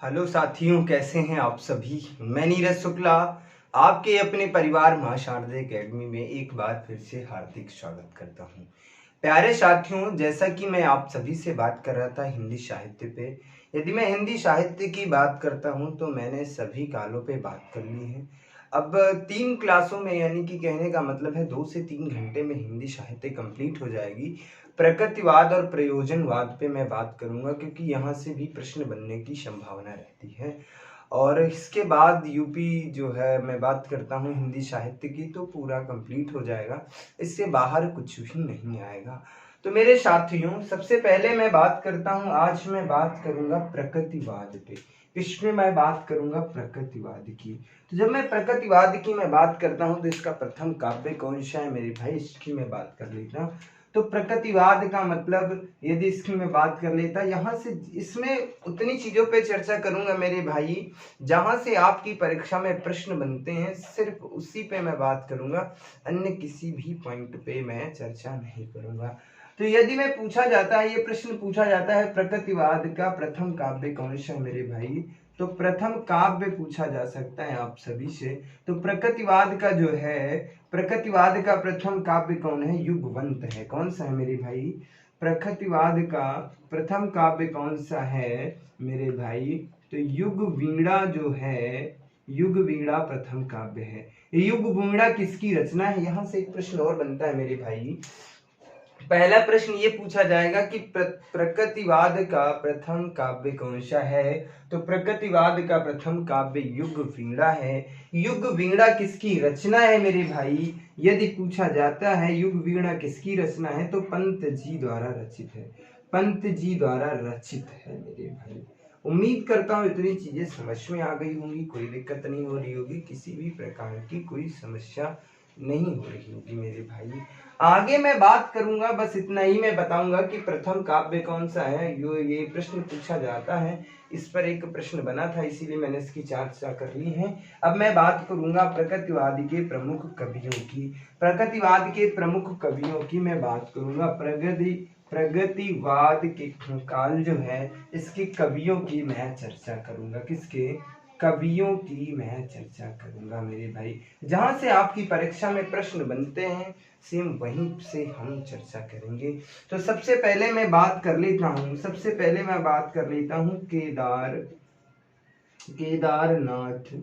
Hello साथियों, कैसे हैं आप सभी। मैं नीरज शुक्ला आपके अपने परिवार मां शारदे एकेडमी में एक बार फिर से हार्दिक स्वागत करता हूं। प्यारे साथियों, जैसा कि मैं आप सभी से बात कर रहा था हिंदी साहित्य पे, यदि मैं हिंदी साहित्य की बात करता हूं तो मैंने सभी कालों पे बात कर ली है। अब 3 क्लासों में, यानी कि कहने का मतलब है 2 से 3 घंटे में हिंदी साहित्य कंप्लीट हो जाएगी। प्रकृतिवाद और प्रयोजनवाद पे मैं बात करूंगा क्योंकि यहाँ से भी प्रश्न बनने की संभावना रहती है। और इसके बाद यूपी जो है, मैं बात करता हूँ हिंदी साहित्य की, तो पूरा कंप्लीट हो जाएगा। इससे बाहर कुछ भी नहीं आएगा। तो मेरे साथियों, सबसे पहले मैं बात करता हूँ, आज मैं बात करूंगा प्रकृतिवाद पे। इसमें मैं बात करूंगा प्रकृतिवाद की। तो जब मैं प्रकृतिवाद की मैं बात करता हूँ तो इसका प्रथम काव्य कौन सा है मेरे भाई, इसकी मैं बात कर लेता हूँ। तो प्रकृतिवाद का मतलब, यदि इसकी मैं बात कर लेता, यहाँ से इसमें उतनी चीजों पे चर्चा करूंगा मेरे भाई जहां से आपकी परीक्षा में प्रश्न बनते हैं, सिर्फ उसी पे मैं बात करूंगा, अन्य किसी भी पॉइंट पे मैं चर्चा नहीं करूंगा। तो यदि मैं पूछा जाता है, ये प्रश्न पूछा जाता है, प्रकृतिवाद का प्रथम काव्य कौन सा है मेरे भाई, तो प्रथम काव्य पूछा जा सकता है आप सभी से। तो प्रकृतिवाद का जो है, प्रकृतिवाद का प्रथम काव्य कौन है, युगवंत है। कौन सा है मेरे भाई, प्रकृतिवाद का प्रथम काव्य कौन सा है मेरे भाई, तो युग वीणा जो है, युग वीणा प्रथम काव्य है। युग वीणा किसकी रचना है, यहां से एक प्रश्न और बनता है मेरे भाई। पहला प्रश्न ये पूछा जाएगा कि प्रकृतिवाद का प्रथम काव्य कौन सा है, तो प्रकृतिवाद का प्रथम काव्य युग वीणा है। युग वीणा किसकी रचना है मेरे भाई, यदि पूछा जाता है युग वीणा किसकी रचना है, तो पंत जी द्वारा रचित है। पंत जी द्वारा रचित है मेरे भाई। उम्मीद करता हूँ इतनी चीजें समझ में आ गई होंगी, कोई दिक्कत नहीं हो रही होगी, किसी भी प्रकार की कोई समस्या नहीं हो रही होगी मेरे भाई। आगे मैं बात करूंगा, बस इतना ही मैं बताऊंगा कि प्रथम काव्य कौन सा है। ये प्रश्न पूछा जाता है, इस पर एक प्रश्न बना था, इसीलिए मैंने इसकी चर्चा कर ली है। अब मैं बात करूंगा प्रकृतिवाद के प्रमुख कवियों की। प्रकृतिवाद के प्रमुख कवियों की मैं बात करूंगा। प्रगतिवाद के काल जो है, इसके कवियों की मैं चर्चा करूंगा। किसके, कवियों की मैं चर्चा करूंगा मेरे भाई। जहां से आपकी परीक्षा में प्रश्न बनते हैं, सेम वहीं से हम चर्चा करेंगे। तो सबसे पहले मैं बात कर लेता हूँ, केदारनाथ।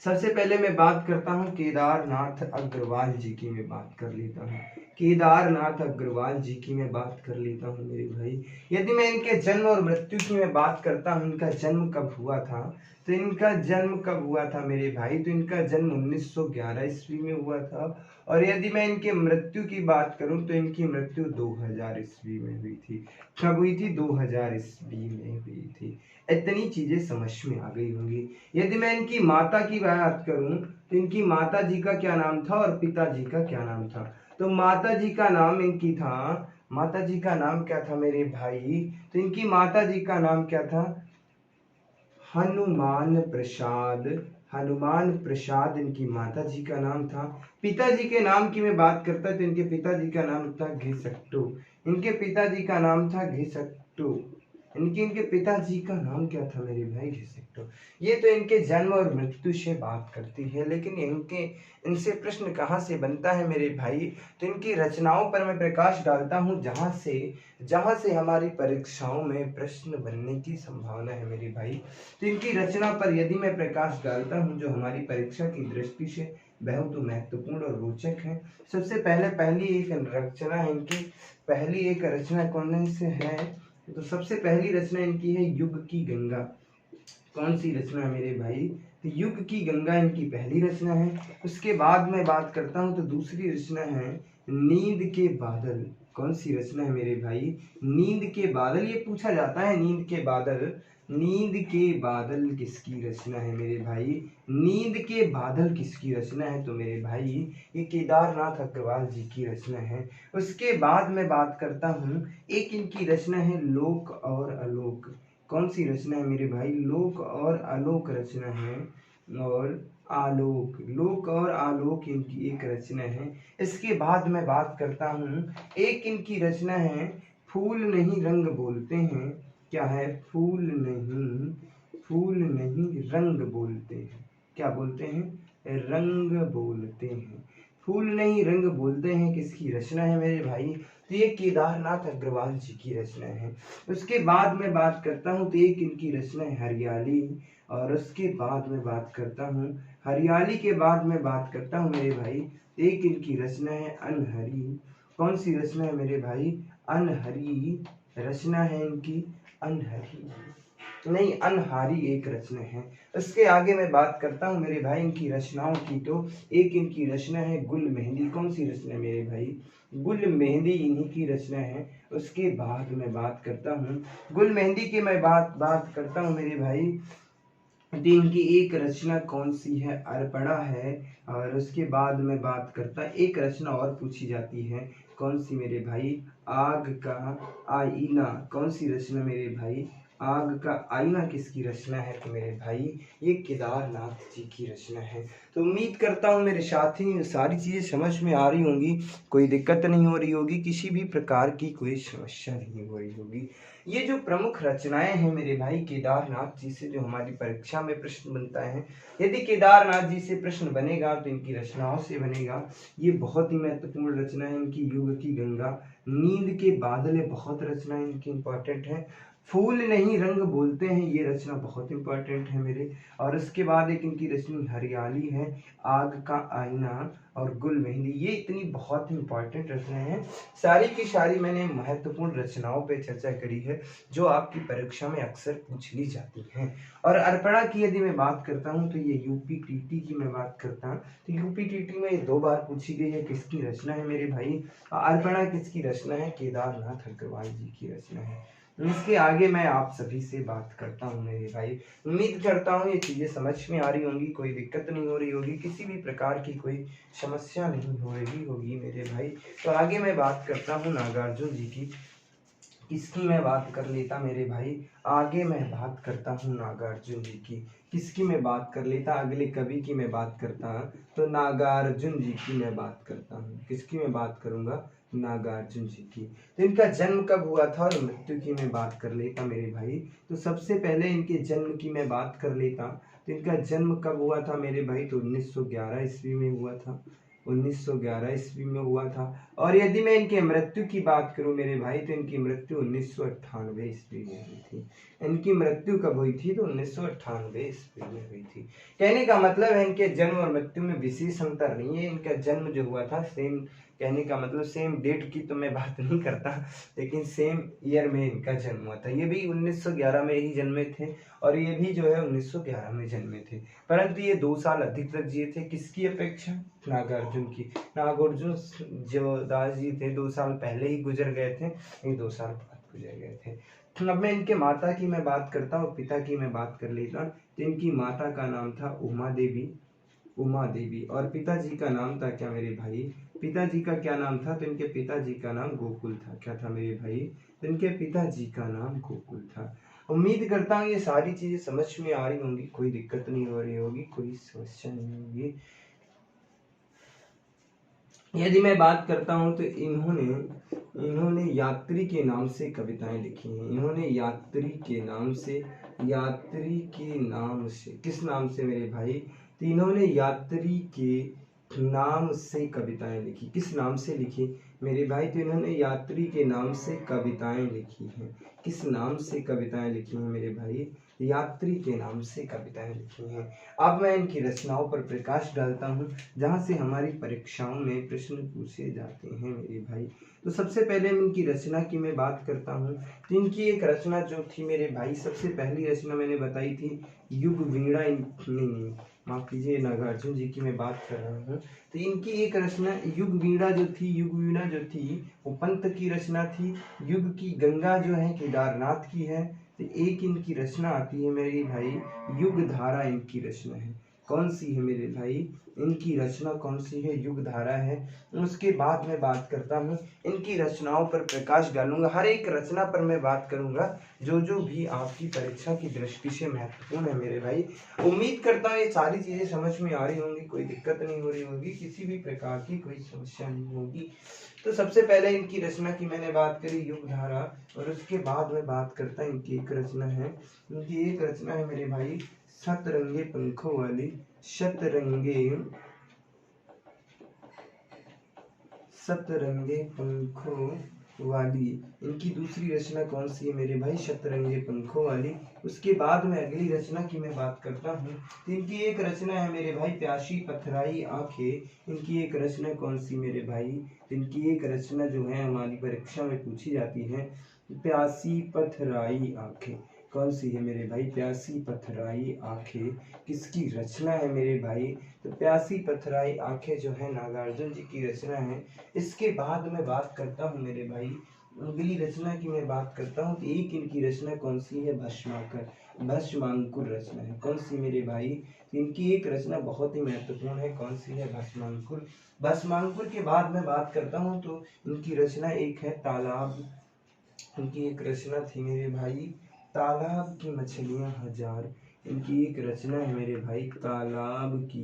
सबसे पहले मैं बात करता हूँ केदारनाथ अग्रवाल जी की मैं बात कर लेता हूँ। केदारनाथ अग्रवाल जी की मैं बात कर लेता हूँ मेरे भाई। यदि मैं इनके जन्म और मृत्यु की मैं बात करता हूँ, इनका जन्म कब हुआ था, तो इनका जन्म कब हुआ था मेरे भाई, तो इनका जन्म 1911 ईस्वी में हुआ था। और यदि मैं इनके मृत्यु की बात करूं तो इनकी मृत्यु 2000 ईस्वी में हुई थी। कब हुई थी, 2000 ईस्वी में हुई थी। इतनी चीजें समझ में आ गई होंगी। यदि मैं इनकी माता की बात करूं तो इनकी माता जी का क्या नाम था और पिताजी का क्या नाम था, तो माता जी का नाम इनकी था, माता जी का नाम क्या था मेरे भाई, तो इनकी माता जी का नाम क्या था, हनुमान प्रसाद। हनुमान प्रसाद इनकी माता जी का नाम था। पिताजी के नाम की मैं बात करता तो इनके पिताजी का नाम था घिसट्टू। इनके पिताजी का नाम था घिसट्टू। इनके पिताजी का नाम क्या था मेरे भाई, घिसट्टू। ये तो इनके जन्म और मृत्यु से बात करती है, लेकिन इनसे प्रश्न कहाँ से बनता है मेरे भाई, तो इनकी रचनाओं पर मैं प्रकाश डालता हूँ, जहां से हमारी परीक्षाओं में प्रश्न बनने की संभावना है मेरे भाई। तो इनकी रचना पर यदि मैं प्रकाश डालता हूं, जो हमारी परीक्षा की दृष्टि से बहुत महत्वपूर्ण और रोचक है। सबसे पहले पहली एक रचना है इनकी, पहली एक रचना कौन से है, तो सबसे पहली रचना इनकी है युग की गंगा। कौन सी रचना है मेरे भाई, तो युग की गंगा इनकी पहली रचना है। उसके बाद मैं बात करता हूं तो दूसरी रचना है नींद के बादल। कौन सी रचना है मेरे भाई, नींद के बादल। ये पूछा जाता है नींद के बादल, नींद के बादल किसकी रचना है मेरे भाई, नींद के बादल किसकी रचना है, तो मेरे भाई ये केदारनाथ अग्रवाल जी की रचना है। उसके बाद मैं बात करता हूँ, एक इनकी रचना है लोक और आलोक। कौन सी रचना है मेरे भाई, लोक और आलोक रचना है। और लोक और आलोक इनकी एक रचना है। इसके बाद मैं बात करता हूँ, एक इनकी रचना है फूल नहीं रंग बोलते हैं। क्या है? फूल नहीं रंग बोलते हैं। क्या बोलते हैं? रंग बोलते हैं। फूल नहीं रंग बोलते हैं किसकी रचना है मेरे भाई? तो ये केदारनाथ अग्रवाल जी की रचना है। उसके बाद मैं बात करता हूँ तो एक इनकी रचना है हरियाली, और उसके बाद मैं बात करता हूँ हरियाली के बाद मैं बात करता हूँ मेरे भाई, एक इनकी रचना है अनहरी। कौन सी रचना है मेरे भाई? अनहरी रचना है इनकी, अनहरी नहीं अनहारी एक रचना है। उसके आगे मैं बात करता हूँ मेरे भाई इनकी रचनाओं की, तो एक इनकी रचना है गुल मेहंदी। कौन सी रचना है मेरे भाई? गुल मेहंदी इन्हीं की रचना है। उसके बाद मैं बात करता हूँ गुल मेहंदी की, मैं बात करता हूँ मेरे भाई, तो इनकी एक रचना कौन सी है? अर्पणा है। और उसके बाद में बात करता, एक रचना और पूछी जाती है, कौन सी मेरे भाई? आग का आईना। कौन सी रचना मेरे भाई? आग का आईना किसकी रचना है? तो मेरे भाई ये केदारनाथ जी की रचना है। तो उम्मीद करता हूँ मेरे साथी सारी चीज़ें समझ में आ रही होंगी, कोई दिक्कत नहीं हो रही होगी, किसी भी प्रकार की कोई समस्या नहीं हो रही होगी। ये जो प्रमुख रचनाएं हैं मेरे भाई केदारनाथ जी से जो हमारी परीक्षा में प्रश्न बनता है, यदि केदारनाथ जी से प्रश्न बनेगा तो इनकी रचनाओं से बनेगा। ये बहुत ही महत्वपूर्ण रचना है इनकी, युग की गंगा, नींद के बादल, बहुत रचनाएं इनकी इंपॉर्टेंट है। फूल नहीं रंग बोलते हैं, ये रचना बहुत इंपॉर्टेंट है मेरे। और उसके बाद एक इनकी रचना हरियाली है, आग का आईना और गुल मेहंदी, ये इतनी बहुत इंपॉर्टेंट रचनाएं हैं। सारी की सारी मैंने महत्वपूर्ण रचनाओं पे चर्चा करी है जो आपकी परीक्षा में अक्सर पूछ ली जाती हैं। और अर्पणा की यदि मैं बात करता हूँ तो ये यूपीटीटी की मैं बात करता हूँ तो यूपीटीटी में ये 2 बार पूछी गई है। किसकी रचना है मेरे भाई? अर्पणा किसकी रचना है? केदारनाथ अग्रवाल जी की रचना है। इसके आगे मैं आप सभी से बात करता हूँ मेरे भाई, उम्मीद करता हूँ ये चीज़ें समझ में आ रही होंगी, कोई दिक्कत नहीं हो रही होगी, किसी भी प्रकार की कोई समस्या नहीं हो रही होगी मेरे भाई। तो आगे मैं बात करता हूँ नागार्जुन जी की, किसकी मैं बात कर लेता मेरे भाई? आगे मैं बात करता हूँ नागार्जुन जी की, किसकी मैं बात कर लेता? अगले कवि की मैं बात करता तो नागार्जुन जी की मैं बात करता हूँ। किसकी मैं बात करूँगा? नागार्जुन जी की। तो इनका जन्म कब हुआ था और मृत्यु की मैं बात कर लेता मेरे भाई। तो सबसे पहले इनके जन्म की मैं बात कर लेता, तो इनका जन्म कब हुआ था मेरे भाई? तो 1911 ईस्वी में हुआ था, 1911 ईस्वी में हुआ था। और यदि मैं इनके मृत्यु की बात करूं मेरे भाई तो इनकी मृत्यु 1998 ईस्वी में हुई थी। इनकी मृत्यु कब हुई थी? तो 1998 ईस्वी में हुई थी। कहने का मतलब है इनके जन्म और मृत्यु में विशेष अंतर नहीं है। इनका जन्म जो हुआ था सेम, कहने का मतलब सेम डेट की तो मैं बात नहीं करता, लेकिन सेम ईयर में इनका जन्म हुआ था। ये भी 1911 में ही जन्मे थे और ये भी जो है 1911 में जन्मे थे, परंतु ये 2 साल अधिक तक जिए थे। किसकी अपेक्षा? नागार्जुन की। नागार्जुन जो दास जी थे 2 साल पहले ही गुजर गए थे, ये 2 साल बाद गुजर गए थे। अब मैं इनके माता की मैं बात करता हूँ, पिता की मैं बात कर लेता। तो इनकी माता का नाम था उमा देवी, उमा देवी, और पिताजी का नाम था क्या मेरे भाई? पिताजी का क्या नाम था? तो इनके पिताजी का नाम गोकुल था। क्या था मेरे भाई? तो इनके पिताजी का नाम गोकुल था। उम्मीद करता हूँ ये सारी चीजें समझ में आ रही होंगी, कोई दिक्कत नहीं हो रही होगी, कोई समस्या नहीं होगी। यदि मैं बात करता हूं तो इन्होंने यात्री के नाम से कविताएं लिखी हैं। इन्होंने यात्री के नाम से किस नाम से मेरे भाई? तो इन्होंने यात्री के नाम से कविताएं लिखी। किस नाम से लिखी मेरे भाई? तो इन्होंने यात्री के नाम से कविताएं लिखी हैं। किस नाम से कविताएं लिखी हैं मेरे भाई? यात्री के नाम से कविताएं लिखी हैं। अब मैं इनकी रचनाओं पर प्रकाश डालता हूँ जहाँ से हमारी परीक्षाओं में प्रश्न पूछे जाते हैं मेरे भाई। तो सबसे पहले इनकी रचना की मैं बात करता हूँ, तो इनकी एक रचना जो थी मेरे भाई, सबसे पहली रचना मैंने बताई थी युग वीणा। नहीं, माफ कीजिए, नागार्जुन जी की मैं बात कर रहा हूँ। तो इनकी एक रचना युग वीणा जो थी वो पंत की रचना थी। युग की गंगा जो है केदारनाथ की है। तो एक इनकी रचना आती है मेरे भाई, युग धारा इनकी रचना है। कौन सी है मेरे भाई? इनकी रचना कौन सी है, युग धारा है। उसके बाद मैं बात करता हूँ इनकी रचनाओं पर प्रकाश डालूंगा, हर एक रचना पर मैं बात करूंगा जो जो भी आपकी परीक्षा की दृष्टि से महत्वपूर्ण है मेरे भाई। उम्मीद करता हूँ ये सारी चीजें समझ में आ रही होंगी, कोई दिक्कत नहीं हो रही होगी, किसी भी प्रकार की कोई समस्या नहीं होगी। तो सबसे पहले इनकी रचना की मैंने बात करी, युग धारा, और उसके बाद में बात करता हूँ इनकी एक रचना है, इनकी एक रचना है मेरे भाई सतरंगे पंखों वाली, सतरंगे पंखों वाली। इनकी दूसरी रचना कौन सी है मेरे भाई, शतरंगे पंखों वाली। उसके बाद में अगली रचना की मैं बात करता हूँ, इनकी एक रचना है मेरे भाई प्यासी पथराई आंखें। इनकी एक रचना कौन सी मेरे भाई, इनकी एक रचना जो है हमारी परीक्षा में पूछी जाती है, प्यासी पथराई आंखें। कौन सी है मेरे भाई, प्यासी पथराई आंखें, किसकी रचना है मेरे भाई, तो प्यासी पथराई आंखें जो है नागार्जुन जी की रचना है। इसके बाद मैं बात करता हूँ मेरे भाई अगली रचना की मैं बात करता हूँ, एक इनकी रचना कौन सी है, भस्माकर, भस्मांकुर रचना है। कौन सी मेरे भाई, इनकी एक रचना बहुत ही महत्वपूर्ण है, कौन सी है, भस्मांकुर। भस्मांकुर के बाद मैं बात करता हूँ तो इनकी रचना एक है तालाब। इनकी एक रचना थी मेरे भाई तालाब की मछलियां हजार। इनकी एक रचना है मेरे भाई तालाब की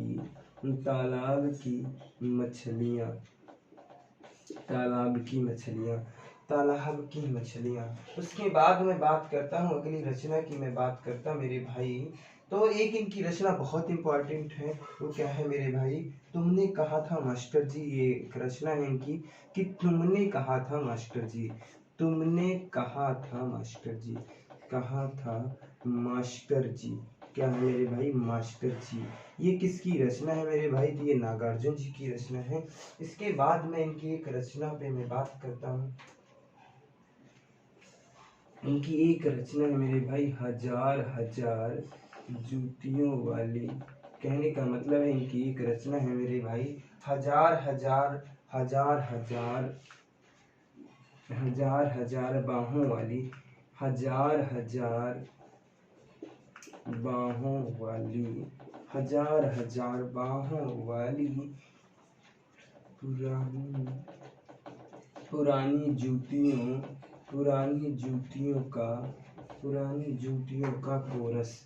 मछलियां, तालाब की मछलियां, तालाब की मछलियां। उसके बाद मैं बात करता हूँ अगली रचना की मैं बात करता मेरे भाई, तो एक इनकी रचना बहुत इंपॉर्टेंट है, वो क्या है मेरे भाई, तुमने कहा था मास्टर जी। ये एक रचना है इनकी कि तुमने कहा था मास्टर जी, तुमने कहा था मास्टर जी, कहा था मास्टर जी, क्या है मेरे भाई, मास्टर जी। ये किसकी रचना है मेरे भाई, ये नागार्जुन जी की रचना है। इसके बाद में इनकी एक रचना पे मैं बात करता हूँ, इनकी एक रचना है मेरे भाई हजार हजार जूतियों वाली। कहने का मतलब है इनकी एक रचना है मेरे भाई हजार हजार हजार हजार हजार हजार बाहों वाली, हजार हजार बाहों वाली, हजार हजार बाहों वाली पुरानी पुरानी जूतियों, पुरानी जूतियों का, पुरानी जूतियों का कोरस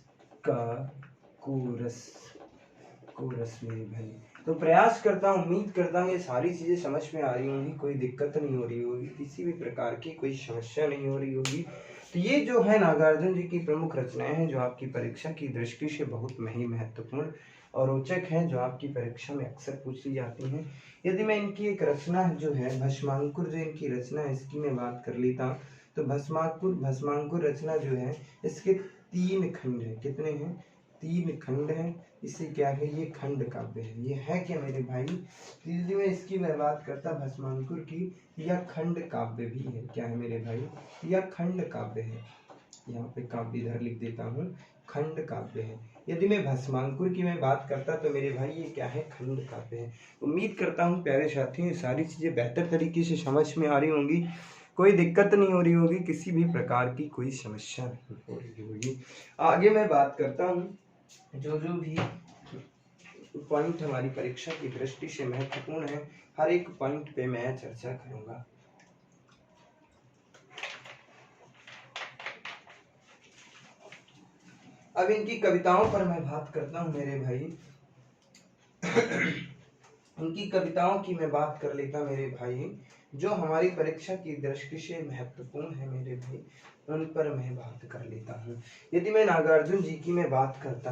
कोरस मेरे भाई। तो प्रयास करता हूँ, उम्मीद करता हूँ ये सारी चीज़ें समझ में आ रही होंगी, कोई दिक्कत नहीं हो रही होगी, किसी भी प्रकार की कोई समस्या नहीं हो रही होगी। तो ये जो है नागार्जुन जी की प्रमुख रचनाएं हैं जो आपकी परीक्षा की दृष्टि से बहुत ही महत्वपूर्ण और रोचक हैं, जो आपकी परीक्षा में अक्सर पूछी जाती हैं। यदि मैं इनकी एक रचना जो है भस्मांकुर, जो इनकी रचना है इसकी मैं बात कर लेता हूँ, तो भस्मांकुर रचना जो है इसके 3 खंड है। कितने हैं, 3 खंड हैं। इसे क्या है, ये खंड काव्य है। ये है क्या मेरे भाई, यदि मैं इसकी मैं बात करता भस्मांकुर की, यह खंड काव्य भी है। क्या है मेरे भाई, यह खंड काव्य है। यहाँ पे काव्य इधर लिख देता हूँ, खंड काव्य है। यदि मैं भस्मांकुर की मैं बात करता तो मेरे भाई ये क्या है, खंड काव्य है। उम्मीद करता हूँ प्यारे साथियों ये सारी चीजें बेहतर तरीके से समझ में आ रही होंगी, कोई दिक्कत नहीं हो रही होगी, किसी भी प्रकार की कोई समस्या नहीं हो रही होगी। आगे मैं बात करता हूँ जो जो भी पॉइंट हमारी परीक्षा की दृष्टि से महत्वपूर्ण है, हर एक पॉइंट पे मैं चर्चा करूंगा। अब इनकी कविताओं पर मैं बात करता हूँ मेरे भाई इनकी कविताओं की मैं बात कर लेता मेरे भाई, जो हमारी परीक्षा की दृष्टि से महत्वपूर्ण है मेरे भाई, उन पर मैं बात कर लेता हूँ। यदि मैं नागार्जुन जी की मैं बात करता,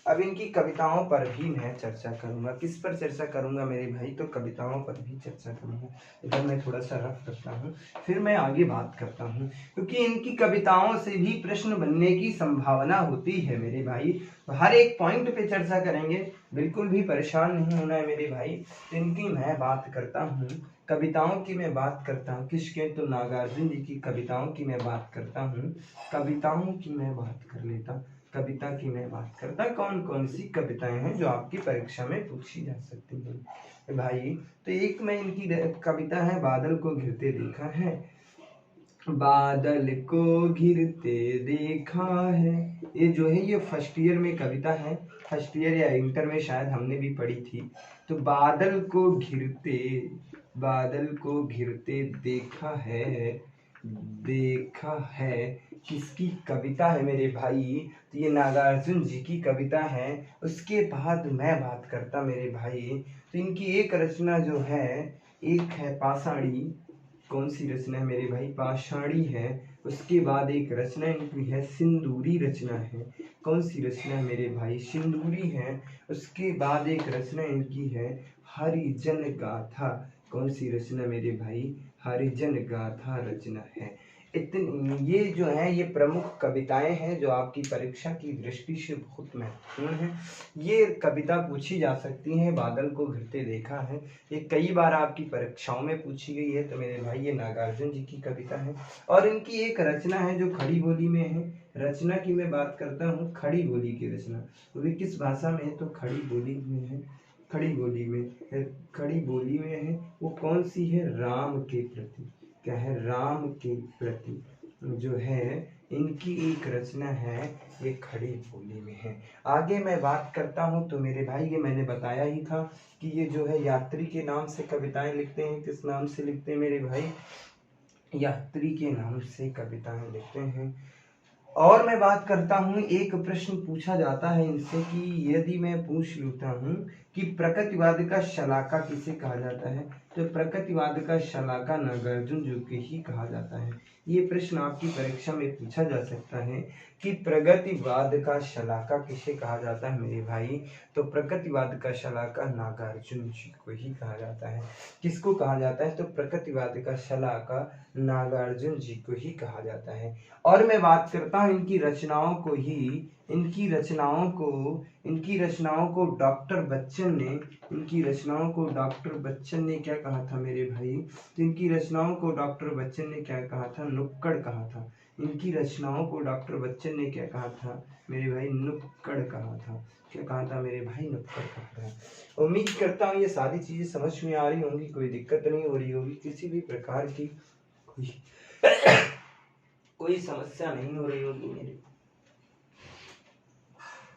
अब इनकी कविताओं पर भी मैं चर्चा करूंगा। किस पर चर्चा करूंगा मेरे भाई, तो कविताओं पर भी चर्चा करूंगा। इधर मैं थोड़ा सा रफ करता हूँ, फिर मैं आगे बात करता हूँ, क्योंकि इनकी कविताओं से भी प्रश्न बनने की संभावना होती है मेरे भाई। तो हर एक पॉइंट पे चर्चा करेंगे, बिल्कुल भी परेशान नहीं होना है मेरे भाई। इनकी मैं बात करता हूँ, कविताओं की मैं बात करता हूँ, किसके, तो नागार्जुन जी की कविताओं की मैं बात करता हूँ। कविताओं की मैं बात कर लेता, कविता की मैं बात करता, कौन कौन सी कविताएं हैं जो आपकी परीक्षा में पूछी जा सकती हैं भाई। तो एक में इनकी कविता है, बादल को घिरते देखा है, बादल को घिरते देखा है। ये जो है ये फर्स्ट ईयर में कविता है, फर्स्ट ईयर या इंटर में शायद हमने भी पढ़ी थी। तो बादल को घिरते देखा है किसकी कविता है मेरे भाई? तो ये नागार्जुन जी की कविता है। उसके बाद मैं बात करता मेरे भाई, तो इनकी एक रचना जो है, एक है पाषाणी। कौन सी रचना है मेरे भाई? पाषाणी है। उसके बाद एक रचना इनकी है सिंदूरी रचना है। कौन सी रचना है मेरे भाई? सिंदूरी है। उसके बाद एक रचना इनकी है हरिजन गाथा। कौन सी रचना मेरे भाई? हरिजन गाथा रचना है। इतनी ये जो है ये प्रमुख कविताएं हैं जो आपकी परीक्षा की दृष्टि से बहुत महत्वपूर्ण है। ये कविता पूछी जा सकती है, बादल को घिरते देखा है, ये कई बार आपकी परीक्षाओं में पूछी गई है। तो मेरे भाई ये नागार्जुन जी की कविता है। और इनकी एक रचना है जो खड़ी बोली में है। रचना की मैं बात करता हूँ, खड़ी बोली की रचना। तो वे किस भाषा में है? तो खड़ी बोली में है। खड़ी बोली में है। वो कौन सी है? राम के प्रति। क्या है? राम के प्रति जो है इनकी एक रचना है, ये खड़ी बोली में है। आगे मैं बात करता हूँ तो मेरे भाई ये मैंने बताया ही था कि ये जो है यात्री के नाम से कविताएं लिखते हैं। किस नाम से लिखते हैं मेरे भाई? यात्री के नाम से कविताएं लिखते हैं। और मैं बात करता हूँ, एक प्रश्न पूछा जाता है इनसे कि यदि मैं पूछ लेता हूँ कि प्रकृतिवाद का शलाका किसे कहा जाता है? तो प्रकृतिवाद का शलाका नागार्जुन जी को ही कहा जाता है। ये प्रश्न आपकी परीक्षा में पूछा जा सकता है कि प्रगतिवाद का शलाका किसे कहा जाता है मेरे भाई? तो प्रकृतिवाद का शलाका नागार्जुन जी को ही कहा जाता है। किसको कहा जाता है? तो प्रकृतिवाद का शलाका नागार्जुन जी को ही कहा जाता है। और मैं बात करता हूँ इनकी रचनाओं को डॉक्टर बच्चन ने क्या कहा था मेरे भाई? तो इनकी रचनाओं को डॉक्टर बच्चन ने क्या कहा था? नुक्कड़ कहा था। इनकी रचनाओं को डॉक्टर बच्चन ने क्या कहा था मेरे भाई? नुक्कड़ कहा था। क्या कहा था मेरे भाई? नुक्कड़ कहा था। उम्मीद करता हूँ ये सारी चीजें समझ में आ रही होंगी, कोई दिक्कत नहीं हो रही होगी, किसी भी प्रकार की कोई समस्या नहीं हो रही होगी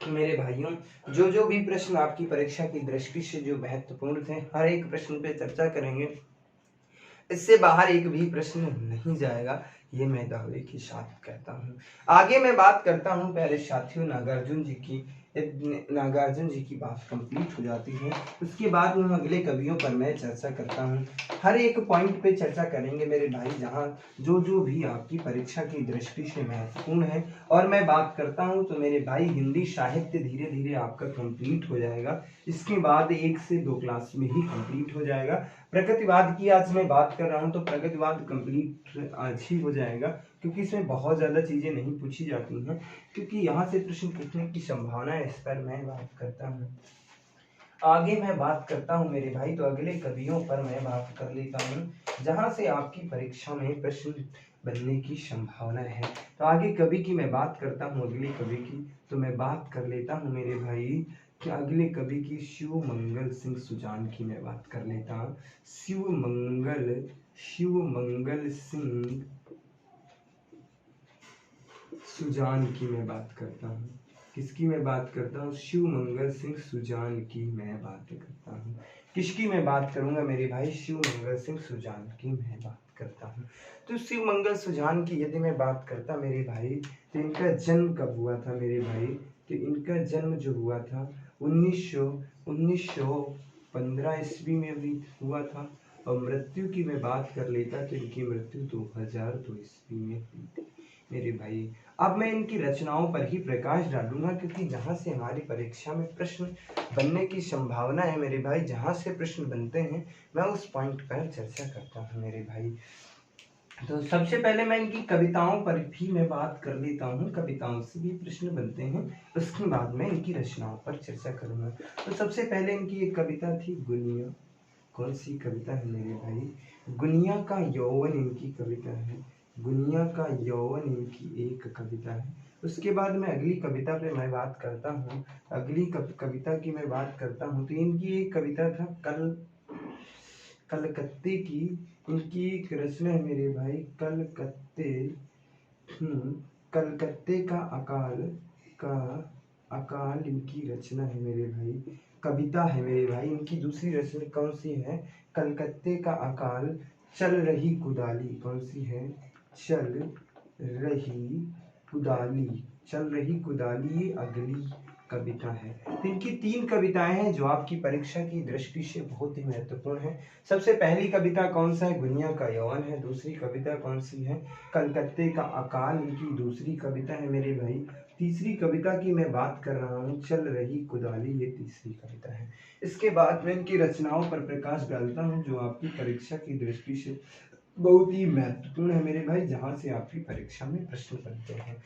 मेरे भाइयों। जो भी प्रश्न आपकी परीक्षा की दृष्टि से जो महत्वपूर्ण थे, हर एक प्रश्न पे चर्चा करेंगे। इससे बाहर एक भी प्रश्न नहीं जाएगा, ये मैं दावे के साथ कहता हूँ। आगे मैं बात करता हूँ प्यारे साथियों नागार्जुन जी की बात कंप्लीट हो जाती है। उसके बाद में अगले कवियों पर मैं चर्चा करता हूँ। हर एक पॉइंट पे चर्चा करेंगे मेरे भाई, जहाँ जो भी आपकी परीक्षा की दृष्टि से महत्वपूर्ण है। और मैं बात करता हूँ तो मेरे भाई हिंदी साहित्य धीरे धीरे आपका कंप्लीट हो जाएगा। इसके बाद 1 से 2 क्लास में ही कंप्लीट हो जाएगा। प्रगतिवाद की आज मैं बात कर रहा हूँ तो प्रगतिवाद कंप्लीट आज ही हो जाएगा, क्योंकि इसमें बहुत ज़्यादा चीज़ें नहीं पूछी जाती हैं, क्योंकि यहाँ से प्रश्न पूछने की संभावना है। इस पर मैं बात करता हूँ। आगे मैं बात करता हूँ मेरे भाई, तो अगले कवियों पर मैं बात कर लेता हूँ जहाँ से आपकी परीक्षा में प्रश्न बनने की संभावना है। तो आगे कवि की मैं बात करता हूँ, अगले कवि की तो मैं बात कर लेता हूँ मेरे भाई कि अगले कवि की शिवमंगल सिंह सुजान की मैं बात कर लेता हूँ। शिवमंगल सिंह सुजान की मैं बात करता हूँ। किसकी मैं बात करता हूँ? शिवमंगल सिंह सुजान की मैं बात करता हूँ। किसकी मैं बात करूंगा मेरे भाई? शिवमंगल सिंह सुजान की मैं बात करता हूँ। तो शिवमंगल सुजान की यदि मैं बात करता मेरे भाई, तो इनका जन्म कब हुआ था मेरे भाई? तो इनका जन्म जो हुआ था 1915 ईस्वी में भी हुआ था। और मृत्यु की मैं बात कर लेता तो इनकी मृत्यु 2002 ईस्वी में हुई थी मेरे भाई। अब मैं इनकी रचनाओं पर ही प्रकाश डालूंगा, क्योंकि जहाँ से हमारी परीक्षा में प्रश्न बनने की संभावना है मेरे भाई, जहाँ से प्रश्न बनते हैं मैं उस पॉइंट पर चर्चा करता हूँ मेरे भाई। तो सबसे पहले मैं इनकी कविताओं पर भी मैं बात कर लेता हूँ, कविताओं से भी प्रश्न बनते हैं, उसके बाद मैं इनकी रचनाओं पर चर्चा करूंगा। तो सबसे पहले इनकी एक कविता थी गुनिया। कौन सी कविता है मेरे भाई? गुनिया का यौवन इनकी कविता है। गुनिया का यौवन इनकी एक कविता है। उसके बाद मैं अगली कविता पे मैं बात करता हूँ। अगली कविता की मैं बात करता हूँ तो इनकी एक कविता था कलकत्ते की इनकी एक रचना है मेरे भाई कलकत्ते का अकाल इनकी रचना है मेरे भाई, कविता है मेरे भाई। इनकी दूसरी रचना कौन सी है? कलकत्ते का अकाल, चल रही कुदाली। कौन सी है? चल रही कुदाली। चल रही कुदाली ये अगली कविता है। तो इनकी 3 कविताएं हैं जो आपकी परीक्षा की दृष्टि से बहुत ही महत्वपूर्ण है। सबसे पहली कविता कौन सा है? गुनिया का यौवन है। दूसरी कविता कौन सी है? कलकत्ते का अकाल इनकी दूसरी कविता है मेरे भाई। तीसरी कविता की मैं बात कर रहा हूँ, चल रही कुदाली, ये तीसरी कविता है। इसके बाद मैं इनकी रचनाओं पर प्रकाश डालता हूँ जो आपकी परीक्षा की दृष्टि से बहुत ही महत्वपूर्ण है मेरे भाई, जहाँ से आपकी परीक्षा में प्रश्न बनते हैं।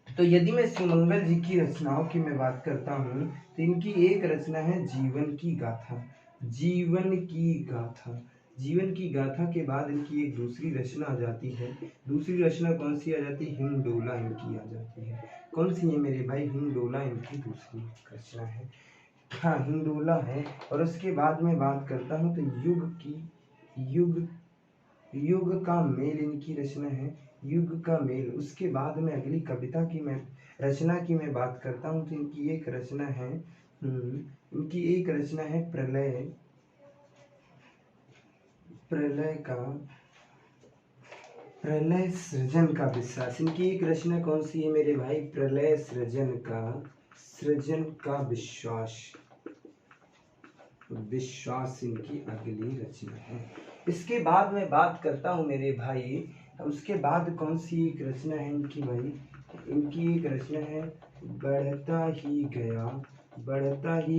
तो यदि मैं सुमंगल जी की रचनाओं की मैं बात करता हूँ तो इनकी एक रचना है जीवन की गाथा। जीवन की गाथा। जीवन की गाथा के बाद इनकी एक दूसरी रचना आ जाती है। दूसरी रचना कौन सी आ जाती है? हिंडोला इनकी आ जाती है। कौन सी है मेरे भाई? हिंडोला इनकी दूसरी रचना है। हाँ, हिंडोला है। और उसके बाद में बात करता हूँ तो युग युग का मेल इनकी रचना है। युग का मेल। उसके बाद में अगली कविता की मैं रचना की मैं बात करता हूँ तो इनकी एक रचना है प्रलय। प्रलय सृजन का विश्वास। इनकी एक रचना कौन सी है मेरे भाई? प्रलय सृजन का विश्वास इनकी अगली रचना है। इसके बाद मैं बात करता हूँ मेरे भाई, उसके बाद कौन सी एक रचना है इनकी भाई? इनकी एक रचना है बढ़ता ही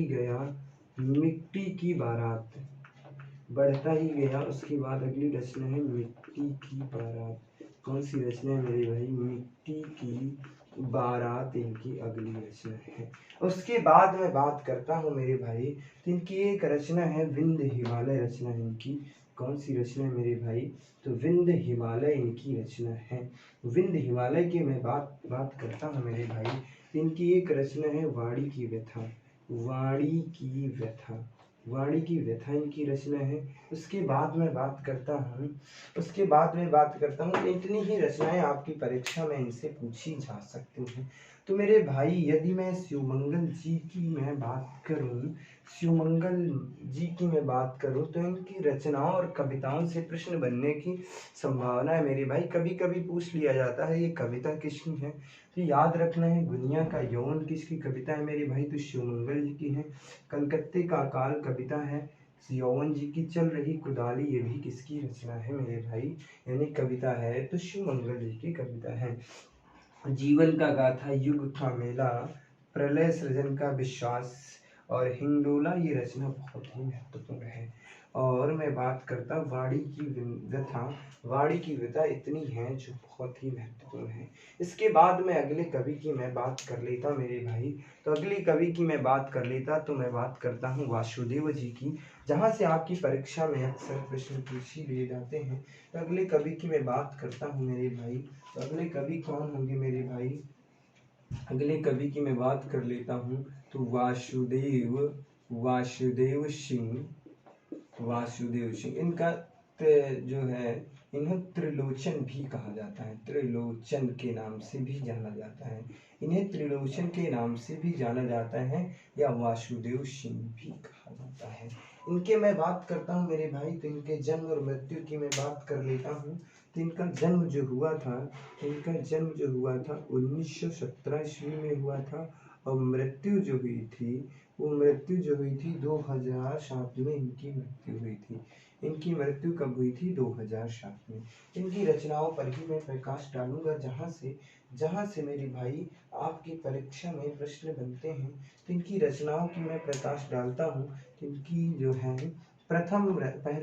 गया मिट्टी की बारात। बढ़ता ही गया। उसके बाद अगली रचना है मिट्टी की बारात। कौन सी रचना है मेरे भाई? मिट्टी की बारात इनकी अगली रचना है। उसके बाद मैं बात करता हूँ मेरे भाई तो इनकी एक रचना है विंध्य हिमालय रचना है इनकी। कौन सी रचना है मेरे भाई? तो विंध्य हिमालय इनकी रचना है। विंध्य हिमालय की मैं बात करता हूँ मेरे भाई। इनकी एक रचना है वाणी की व्यथा। वाणी की व्यथा इनकी रचना है। उसके बाद मैं बात करता हूँ तो इतनी ही रचनाएं आपकी परीक्षा में इनसे पूछी जा सकती हैं। तो मेरे भाई यदि मैं शिवमंगल जी की मैं बात करूं तो इनकी रचनाओं और कविताओं से प्रश्न बनने की संभावना है मेरे भाई। कभी कभी पूछ लिया जाता है ये कविता किसकी है, तो याद रखना है गुनिया का यौवन किसकी कविता है मेरे भाई? तो शिवमंगल जी की है। कलकत्ते का अकाल कविता है यौवन जी की। चल रही कुदाली ये भी किसकी रचना है मेरे भाई? यानी कविता है तो शिवमंगल जी की कविता है। जीवन का गाथा, युग का मेला, प्रलय सृजन का विश्वास और हिंडोला ये रचना बहुत ही महत्वपूर्ण है। और मैं बात करता वाणी की व्यथा इतनी है जो बहुत ही महत्वपूर्ण है। इसके बाद में अगले कवि की मैं बात कर लेता मेरे भाई। तो अगले कवि की मैं बात करता हूँ वासुदेव जी की, जहाँ से आपकी परीक्षा में अक्सर प्रश्न पूछ ही लिए जाते हैं। तो अगले कवि की मैं बात करता हूँ मेरे भाई। तो अगले कवि कौन होंगे मेरे भाई? अगले कवि की मैं बात कर लेता हूँ तो वासुदेव सिंह। इनका जो है इन्हें त्रिलोचन भी कहा जाता है। त्रिलोचन के नाम से भी जाना जाता है। इन्हें त्रिलोचन के नाम से भी जाना जाता है या वासुदेव सिंह भी कहा जाता है। इनके मैं बात करता हूँ मेरे भाई तो इनके जन्म और मृत्यु की मैं बात कर लेता हूँ। तो इनका जन्म जो हुआ था 1917 ईस्वी में हुआ था। और मृत्यु जो हुई थी 2007 में इनकी मृत्यु हुई थी। इनकी मृत्यु कब हुई थी? 2007 में। इनकी रचनाओं पर ही मैं प्रकाश डालूंगा, जहाँ से मेरे भाई आपकी परीक्षा में प्रश्न बनते हैं। तो इनकी रचनाओं की मैं प्रकाश डालता हूँ। इनकी जो है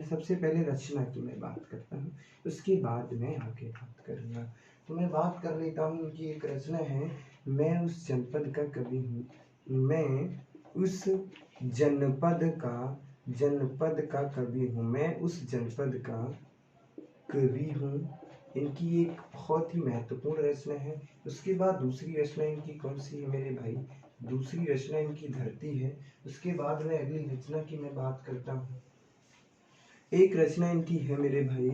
सबसे पहले रचना की मैं बात करता हूँ, उसके बाद मैं आगे बात करूँगा। तो मैं बात कर लेता हूँ। इनकी एक रचना है मैं उस जनपद का कवि हूँ। मैं उस जनपद का कवि हूँ। मैं उस जनपद का कवि हूँ। इनकी एक बहुत ही महत्वपूर्ण रचना है। उसके बाद दूसरी रचना इनकी कौन सी है मेरे भाई? दूसरी रचना इनकी धरती है। उसके बाद में अगली रचना की मैं बात करता हूँ। एक रचना इनकी है मेरे भाई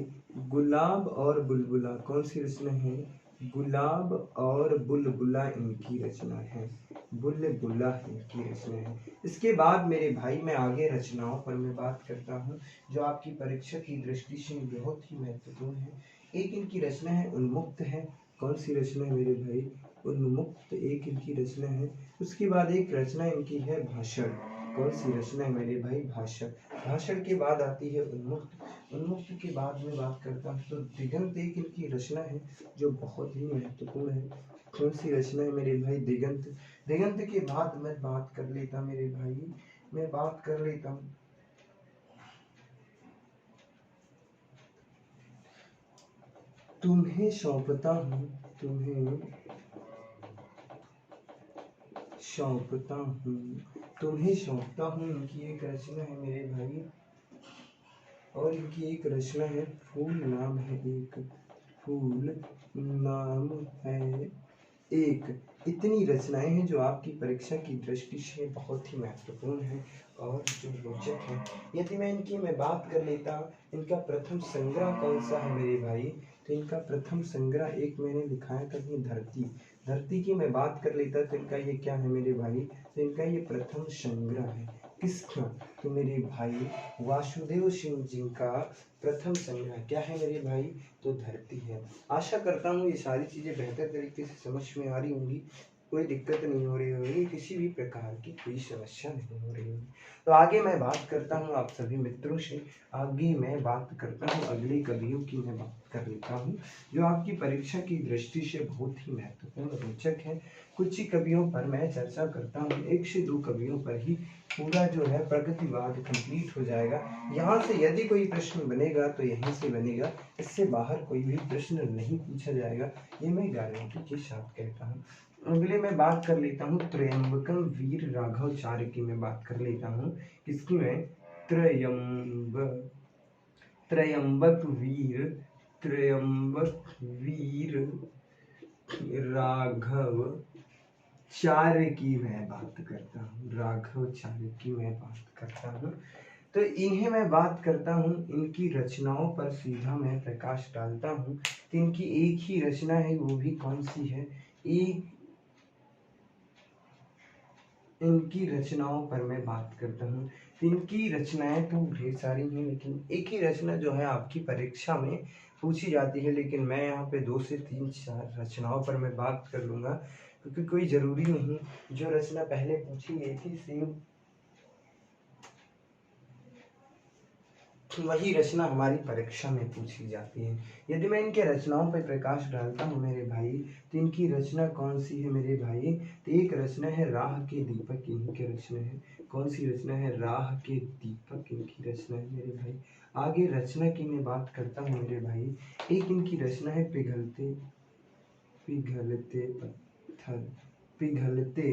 गुलाब और बुलबुला। कौन सी रचना है? गुलाब और बुलबुला इनकी रचना है। बुलबुला इनकी रचना है। इसके बाद मेरे भाई मैं आगे रचनाओं पर मैं बात करता हूँ जो आपकी परीक्षा की दृष्टि से बहुत ही महत्वपूर्ण है। एक इनकी रचना है उन्मुक्त है। कौन सी रचना है मेरे भाई? उन्मुक्त एक इनकी रचना है। उसके बाद एक रचना इनकी है भाषण। कौन सी रचना है मेरे भाई? भाषण। भाषण के बाद आती है उन्मुक्त। उन्मुक्त के बाद में बात करता हूँ तो दिगंत एक इनकी रचना है जो बहुत ही महत्वपूर्ण है। कौन सी रचना है मेरे भाई? दिगंत। दिगंत के बाद मैं बात कर लेता मेरे भाई, मैं बात कर लेता हूँ तुम्हें सौंपता हूँ, तुम्हें सौंपता हूँ, तुम्हें सौंपता हूँ इनकी एक रचना है मेरे भाई। और इनकी एक रचना है फूल नाम है एक, फूल नाम है एक। इतनी रचनाएं हैं जो आपकी परीक्षा की दृष्टि से बहुत ही महत्वपूर्ण है और जो रोचक है। यदि मैं बात कर लेता इनका प्रथम संग्रह कौन सा है मेरे भाई, तो इनका प्रथम संग्रह एक मैंने लिखाया था कि धरती। धरती की मैं बात कर लेता तो इनका ये क्या है मेरे भाई, तो इनका ये प्रथम संग्रह है। किसका? तो मेरे भाई वासुदेव सिंह जी का प्रथम संग्रह क्या है मेरे भाई, तो धरती है। आशा करता हूँ ये सारी चीज़ें बेहतर तरीके से समझ में आ रही होंगी, कोई दिक्कत नहीं हो रही होगी, किसी भी प्रकार की कोई समस्या नहीं हो रही होगी। तो आगे मैं बात करता हूँ आप सभी मित्रों से, आगे मैं बात करता हूँ अगले कवियों की मैं बात कर लेता हूँ जो आपकी परीक्षा की दृष्टि से बहुत ही महत्वपूर्ण रोचक है। कुछ ही कवियों पर मैं चर्चा करता हूँ, एक से दो कवियों पर ही पूरा जो है प्रगतिवाद कंप्लीट हो जाएगा। यहाँ से यदि कोई प्रश्न बनेगा तो यहीं से बनेगा, इससे बाहर कोई भी प्रश्न नहीं पूछा जाएगा, ये मैं गारंटी के साथ कहता हूँ। अगले मैं बात कर लेता हूँ त्रयंबकम वीर राघवाचार्य की मैं बात कर लेता हूँ। किसकी? मैं त्रयंबक वीर राघव चार्य की मैं बात करता हूँ, राघवाचार्य की मैं बात करता हूँ। तो इन्हें मैं बात करता हूँ, इनकी रचनाओं पर सीधा मैं प्रकाश डालता हूँ। तो इनकी एक ही रचना है, वो भी कौन सी है? एक इनकी रचनाओं पर मैं बात करता हूँ। तो इनकी रचनाएं तो ढेर सारी हैं, लेकिन एक ही रचना जो है आपकी परीक्षा में पूछी जाती है, लेकिन मैं यहाँ पे 2 से 3 4 रचनाओं पर मैं बात कर लूँगा, क्योंकि कोई ज़रूरी नहीं जो रचना पहले पूछी गई थी सेम वही रचना हमारी परीक्षा में पूछी जाती है। यदि मैं इनके रचनाओं पर प्रकाश डालता हूँ मेरे भाई, तो इनकी रचना कौन सी है मेरे भाई, तो एक रचना है राह के दीपक, इनकी रचना है। कौन सी रचना है? राह के दीपक इनकी रचना है मेरे भाई। आगे रचना की मैं बात करता हूँ मेरे भाई, एक इनकी रचना है पिघलते पिघलते पत्थर, पिघलते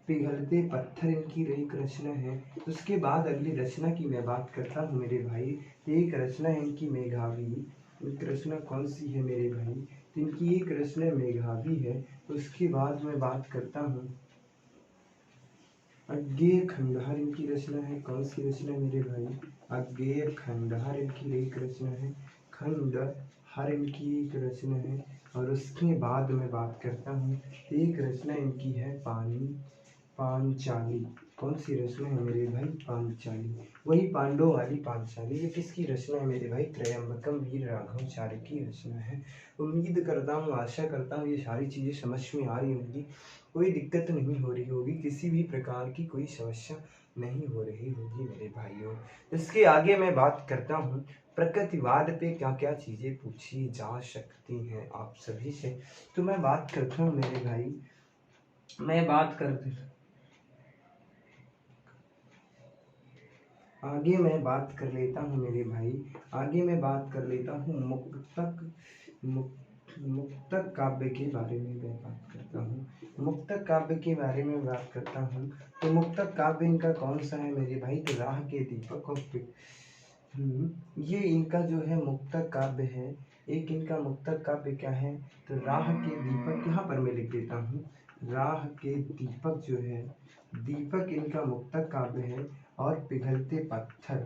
पिघलते पत्थर इनकी एक रचना है। उसके बाद अगली रचना की मैं बात करता हूँ मेरे भाई, एक रचना है इनकी मेघावी। एक रचना कौन सी है मेरे भाई, तो इनकी एक रचना मेघावी है। उसके बाद मैं बात करता हूँ अज्ञेय खंडहर, इनकी रचना है। कौन सी रचना मेरे भाई? अज्ञेय खंडहर इनकी एक रचना है। खंडहर इनकी एक रचना है। और उसके बाद मैं बात करता हूँ, एक रचना इनकी है पांचाली। कौन सी रचना है मेरे भाई? पांचाली, वही पांडव वाली पांचाली। ये किसकी रचना है मेरे भाई? त्रयंबकम वीर राघवाचार्य की रचना है। उम्मीद करता हूँ, आशा करता हूँ ये सारी चीज़ें समझ में आ रही होंगी, कोई दिक्कत नहीं हो रही होगी, किसी भी प्रकार की कोई समस्या नहीं हो रही होगी मेरे भाइयों। इसके आगे मैं बात करता हूँ प्रकृतिवाद पे क्या क्या चीज़ें पूछी जा सकती हैं आप सभी से। तो मैं बात करता हूँ मेरे भाई, मैं बात करते आगे मैं बात कर लेता हूँ मेरे भाई, आगे मैं बात कर लेता हूँ मुक्तक काव्य के बारे में मैं बात करता हूँ। मुक्तक काव्य के बारे में बात करता हूँ तो मुक्तक काव्य इनका कौन सा है मेरे भाई? तो राह के दीपक और ये इनका जो है मुक्तक काव्य है। एक इनका मुक्तक काव्य क्या है? तो राह के दीपक, यहाँ पर मैं लिख देता हूँ राह के दीपक जो है, दीपक इनका मुक्तक काव्य है। और पिघलते पत्थर,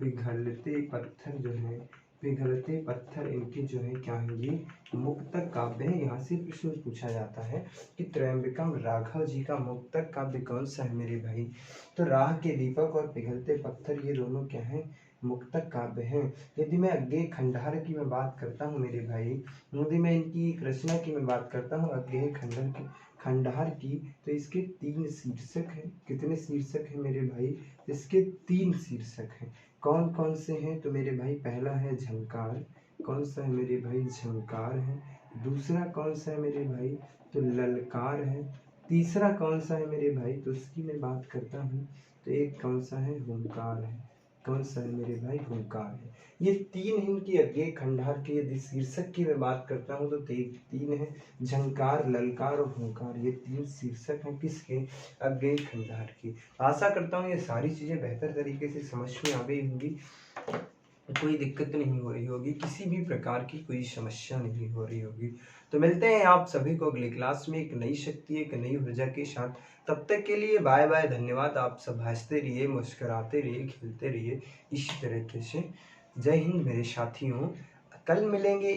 पिघलते पत्थर जो है, पिघलते पत्थर इनके जो है क्या है, ये मुक्तक काव्य है। यहाँ से प्रश्न पूछा जाता है कि त्रयंबकम राघव जी का मुक्तक काव्य कौन सा है मेरे भाई। तो राह के दीपक और पिघलते पत्थर ये दोनों क्या है, मुक्तक काव्य हैं। यदि मैं अज्ञेय खंडहर की मैं बात करता हूँ मेरे भाई, यदि मैं इनकी एक रचना की मैं बात करता हूँ अज्ञेय खंडहर की, तो इसके 3 शीर्षक हैं। कितने शीर्षक हैं मेरे भाई, इसके 3 शीर्षक हैं। कौन कौन से हैं, तो मेरे भाई पहला है झंकार। कौन सा है मेरे भाई, झंकार है। दूसरा कौन सा है मेरे भाई, तो ललकार है। तीसरा कौन सा है मेरे भाई, तो उसकी मैं बात करता हूँ, तो एक कौन सा है, हुंकार है। कौन सा है मेरे भाई, हुंकार है। ये 3 हैं इनकी अज्ञेय खंडहर के। यदि शीर्षक की मैं बात करता हूँ तो 3 है, झंकार, ललकार और हुंकार। ये 3 शीर्षक हैं किसके, अज्ञेय खंडहर की। आशा करता हूँ ये सारी चीजें बेहतर तरीके से समझ में आ गई होंगी, कोई दिक्कत नहीं हो रही होगी, किसी भी प्रकार की कोई समस्या नहीं हो रही होगी। तो मिलते हैं आप सभी को अगली क्लास में एक नई शक्ति, एक नई ऊर्जा के साथ। तब तक के लिए बाय बाय, धन्यवाद। आप सब हंसते रहिए, मुस्कुराते रहिए, खेलते रहिए इसी तरीके से। जय हिंद मेरे साथियों। कल मिलेंगे।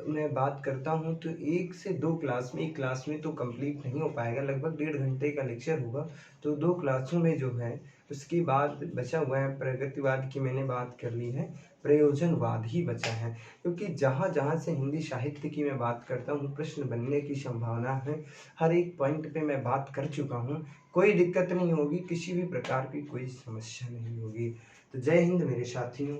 मैं बात करता हूँ तो 1 से 2 क्लास में, एक क्लास में तो कंप्लीट नहीं हो पाएगा, लगभग 1.5 घंटे का लेक्चर होगा, तो 2 क्लासों में जो है उसके बाद बचा हुआ है प्रगतिवाद की मैंने बात कर ली है, प्रयोजनवाद ही बचा है। क्योंकि जहाँ जहाँ से हिंदी साहित्य की मैं बात करता हूँ प्रश्न बनने की संभावना है, हर एक पॉइंट पे मैं बात कर चुका हूँ, कोई दिक्कत नहीं होगी, किसी भी प्रकार की कोई समस्या नहीं होगी। तो जय हिंद मेरे साथियों।